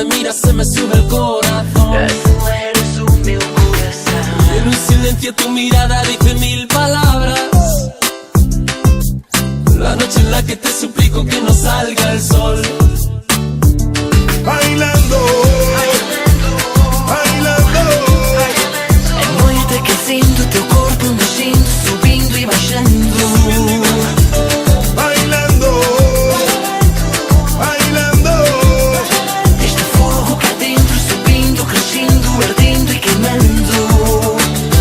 me miras se me sube el corazón. Tú eres o meu coração. En un silencio tu mirada dice mil palabras. La noche en la que te suplico que no salga el sol. Bailando, bailando. É noite aquecendo teu corpo, mexendo, subindo e baixando. Bailando, bailando. Este fogo cá dentro, subindo, crescendo, ardendo e queimando.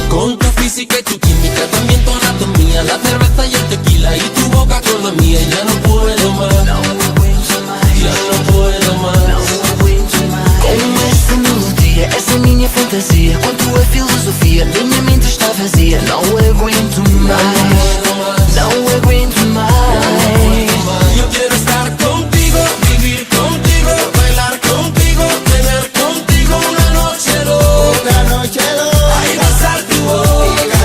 Con tu física y tu química, también tu anatomía, la cerveza y el tequila y tu boca con la mía. Ya no puedo más, Não aguento mais, ya no puedo más. não aguento mais. Com essa melodia, essa minha fantasia, com tua filosofia, minha mente está vazia. Não aguento mais, não aguento mais. Yo quiero estar contigo, vivir contigo, bailar contigo, tener contigo una noche loca. Ay, besar tu boca.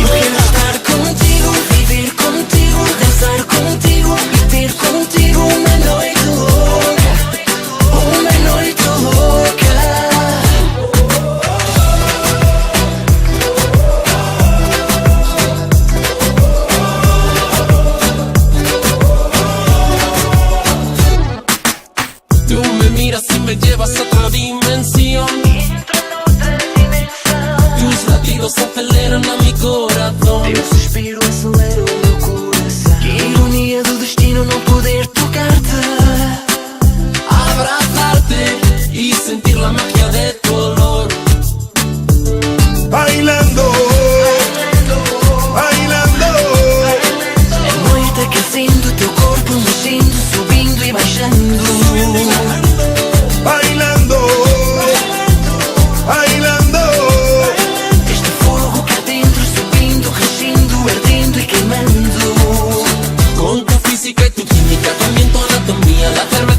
Eu quero estar contigo, viver contigo, dançar contigo e ter contigo uma noite louca, uma noite louca. Tú me miras y me llevas a otra dimensión. Entro noutra dimensão. Tus latidos aceleran a mi corazón. Teu suspiro acelera o meu coração. Que ironia do destino não poder tocar-te. Abrazarte y sentir la magia de tu olor. Bailando, bailando. É noite aquecendo teu corpo, mexendo, subindo e baixando. Bailando, bailando. Este fogo cá dentro, subindo, crescendo, ardendo e queimando. Con tu física y tu química, también tu anatomía, la cerveza